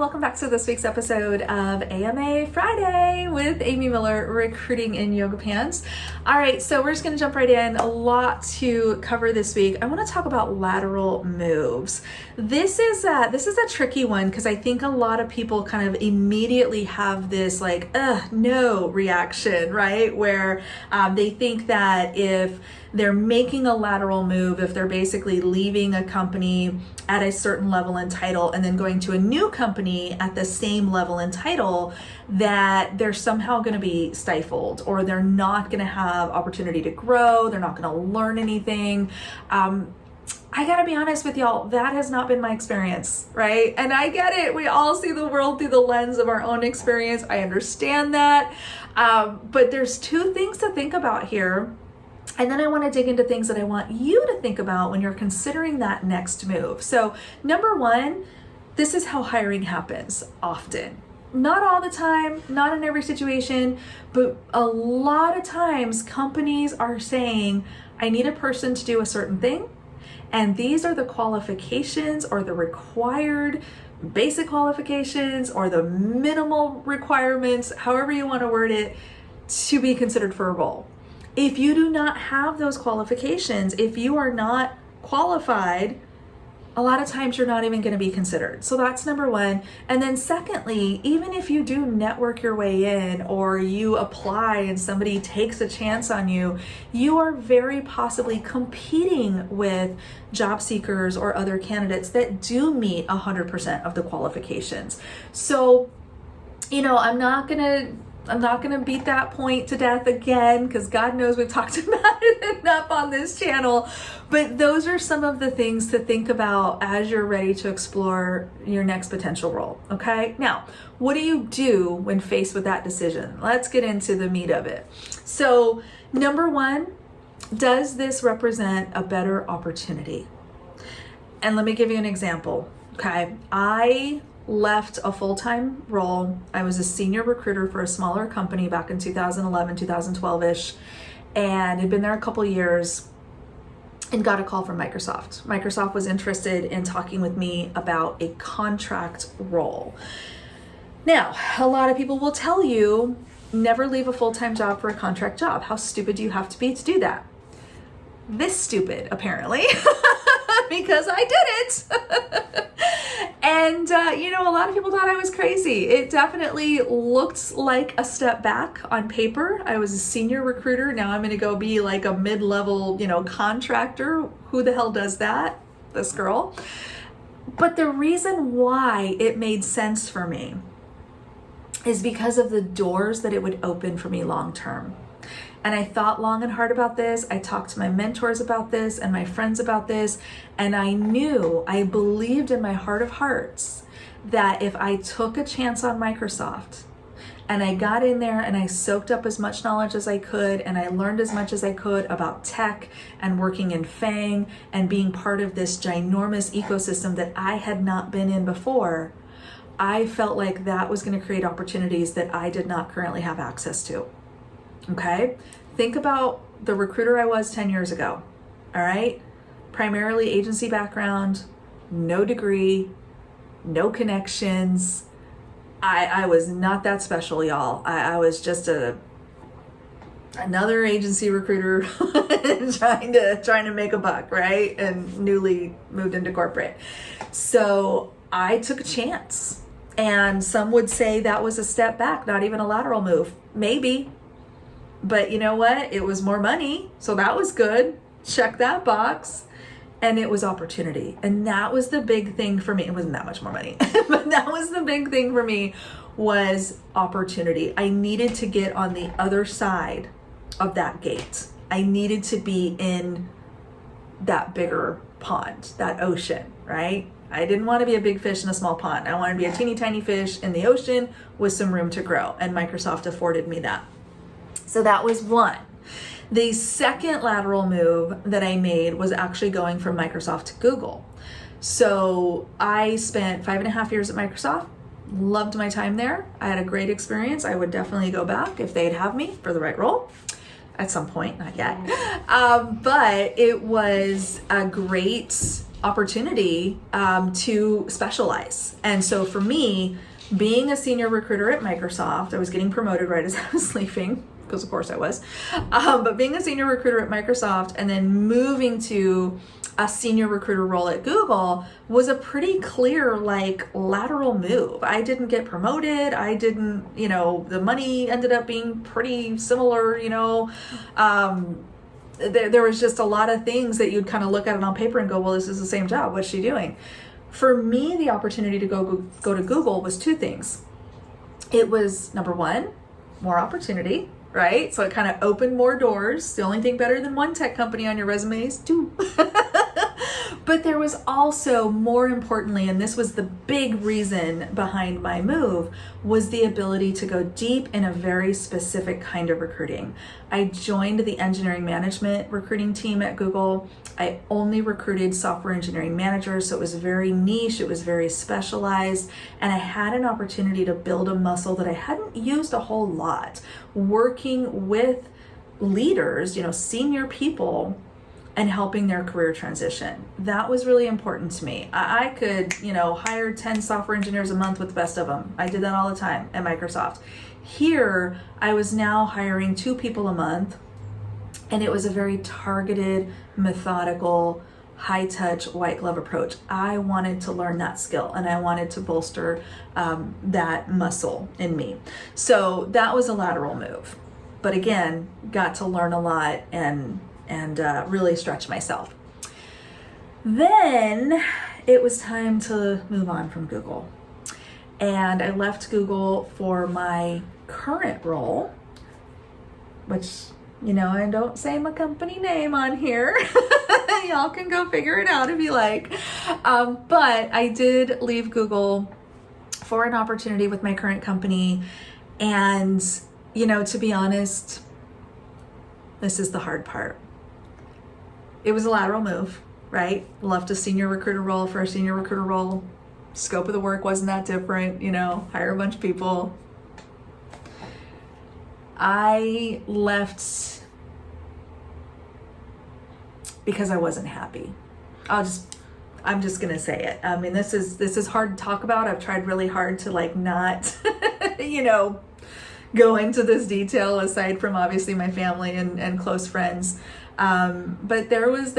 welcome back to this week's episode of AMA Friday with Amy Miller, Recruiting in Yoga Pants. All right, so we're just going to jump right in. A lot to cover this week. I want to talk about lateral moves. This is a tricky one because I think a lot of people kind of immediately have this like, no reaction, right? Where they think that if they're making a lateral move, if they're basically leaving a company at a certain level and title and then going to a new company at the same level and title, that they're somehow going to be stifled or they're not going to have opportunity to grow. They're not going to learn anything. I gotta be honest with y'all, that has not been my experience, right? And I get it. We all see the world through the lens of our own experience. I understand that. But there's two things to think about here. And then I want to dig into things that I want you to think about when you're considering that next move. So number one, this is how hiring happens often. Not all the time, not in every situation, but a lot of times companies are saying, I need a person to do a certain thing. And these are the qualifications or the required basic qualifications or the minimal requirements, however you want to word it, to be considered for a role. If you do not have those qualifications, if you are not qualified, a lot of times you're not even going to be considered. So that's number one. And then secondly, even if you do network your way in or you apply and somebody takes a chance on you, you are very possibly competing with job seekers or other candidates that do meet 100% of the qualifications. So, I'm not going to beat that point to death again, because God knows we've talked about it enough on this channel. But those are some of the things to think about as you're ready to explore your next potential role, okay? Now, what do you do when faced with that decision? Let's get into the meat of it. So, number one, does this represent a better opportunity? And let me give you an example, okay? I left a full-time role. I was a senior recruiter for a smaller company back in 2011, 2012-ish, and had been there a couple years and got a call from Microsoft. Microsoft was interested in talking with me about a contract role. Now, a lot of people will tell you, never leave a full-time job for a contract job. How stupid do you have to be to do that? This stupid, apparently, because I did it. And, a lot of people thought I was crazy. It definitely looked like a step back on paper. I was a senior recruiter. Now I'm going to go be like a mid-level, contractor. Who the hell does that? This girl. But the reason why it made sense for me is because of the doors that it would open for me long-term. And I thought long and hard about this. I talked to my mentors about this and my friends about this. And I believed in my heart of hearts that if I took a chance on Microsoft and I got in there and I soaked up as much knowledge as I could and I learned as much as I could about tech and working in FANG and being part of this ginormous ecosystem that I had not been in before, I felt like that was going to create opportunities that I did not currently have access to. Okay, think about the recruiter I was 10 years ago, all right? Primarily agency background, no degree, no connections. I was not that special, y'all. I was just another agency recruiter trying to make a buck, right? And newly moved into corporate. So I took a chance. And some would say that was a step back, not even a lateral move. Maybe. But you know what? It was more money. So that was good. Check that box. And it was opportunity. And that was the big thing for me. It wasn't that much more money. But that was the big thing for me, was opportunity. I needed to get on the other side of that gate. I needed to be in that bigger pond, that ocean, right? I didn't want to be a big fish in a small pond. I wanted to be a teeny tiny fish in the ocean with some room to grow. And Microsoft afforded me that. So that was one. The second lateral move that I made was actually going from Microsoft to Google. So I spent 5.5 years at Microsoft, loved my time there. I had a great experience. I would definitely go back if they'd have me for the right role. At some point, not yet. But it was a great opportunity to specialize. And so for me, being a senior recruiter at Microsoft, I was getting promoted right as I was leaving, because of course I was, but being a senior recruiter at Microsoft and then moving to a senior recruiter role at Google was a pretty clear, like, lateral move. I didn't get promoted. I didn't, the money ended up being pretty similar, there was just a lot of things that you'd kind of look at it on paper and go, well, this is the same job. What's she doing? For me, the opportunity to go to Google was two things. It was, number one, more opportunity, right? So it kind of opened more doors. The only thing better than one tech company on your resume is two. But there was also, more importantly, and this was the big reason behind my move, was the ability to go deep in a very specific kind of recruiting. I joined the engineering management recruiting team at Google. I only recruited software engineering managers, so it was very niche, it was very specialized, and I had an opportunity to build a muscle that I hadn't used a whole lot, working with leaders, senior people, and helping their career transition. That was really important to me. I could, hire 10 software engineers a month with the best of them. I did that all the time at Microsoft. Here, I was now hiring 2 people a month, and it was a very targeted, methodical, high-touch, white glove approach. I wanted to learn that skill, and I wanted to bolster that muscle in me. So that was a lateral move. But again, got to learn a lot and really stretch myself. Then it was time to move on from Google. And I left Google for my current role, which, I don't say my company name on here. Y'all can go figure it out if you like. But I did leave Google for an opportunity with my current company. And, to be honest, this is the hard part. It was a lateral move, right? Left a senior recruiter role for a senior recruiter role. Scope of the work wasn't that different, hire a bunch of people. I left because I wasn't happy. I'm just gonna say it. I mean, this is hard to talk about. I've tried really hard to not, go into this detail aside from obviously my family and close friends. But there was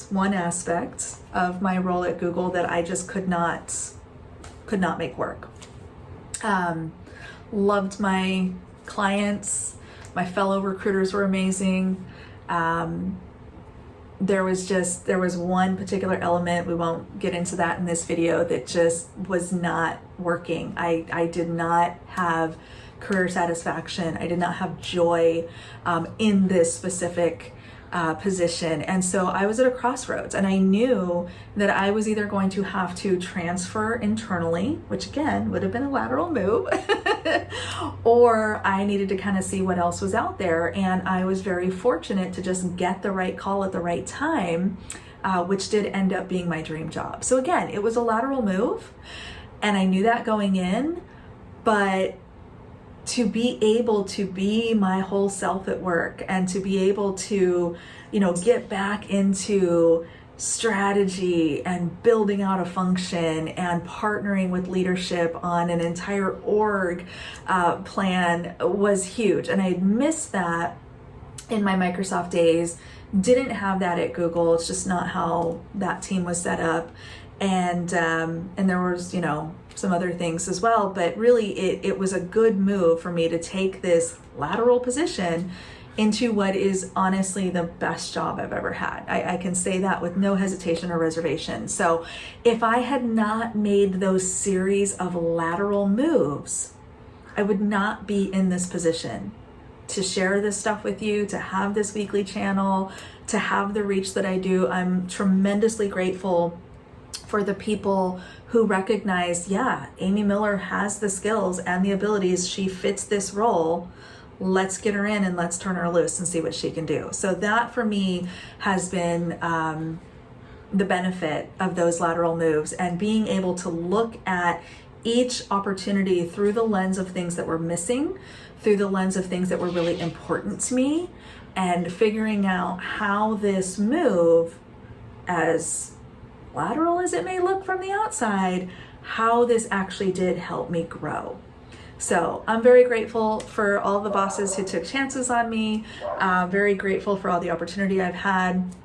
one aspect of my role at Google that I just could not make work. Loved my clients, my fellow recruiters were amazing. There was one particular element, we won't get into that in this video, that just was not working. I did not have career satisfaction. I did not have joy in this specific position. And so I was at a crossroads, and I knew that I was either going to have to transfer internally, which again would have been a lateral move, or I needed to kind of see what else was out there. And I was very fortunate to just get the right call at the right time, which did end up being my dream job. So again, it was a lateral move, and I knew that going in, but to be able to be my whole self at work and to be able to, get back into strategy and building out a function and partnering with leadership on an entire org plan was huge. And I had missed that in my Microsoft days, didn't have that at Google. It's just not how that team was set up. And there was, some other things as well, but really it was a good move for me to take this lateral position into what is honestly the best job I've ever had. I can say that with no hesitation or reservation. So if I had not made those series of lateral moves, I would not be in this position to share this stuff with you, to have this weekly channel, to have the reach that I do. I'm tremendously grateful for the people who recognize, Amy Miller has the skills and the abilities. She fits this role. Let's get her in and let's turn her loose and see what she can do. So that for me has been the benefit of those lateral moves, and being able to look at each opportunity through the lens of things that were missing, through the lens of things that were really important to me, and figuring out how this move as lateral as it may look from the outside, how this actually did help me grow. So I'm very grateful for all the bosses who took chances on me. Very grateful for all the opportunity I've had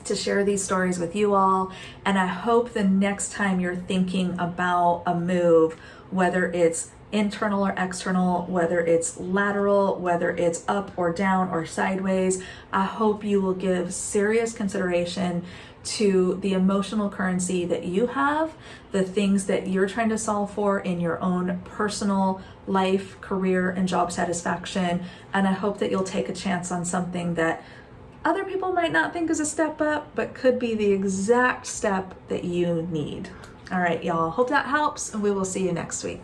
to share these stories with you all. And I hope the next time you're thinking about a move, whether it's internal or external, whether it's lateral, whether it's up or down or sideways, I hope you will give serious consideration to the emotional currency that you have, the things that you're trying to solve for in your own personal life, career, and job satisfaction. And I hope that you'll take a chance on something that other people might not think is a step up, but could be the exact step that you need. All right, y'all, hope that helps, and we will see you next week.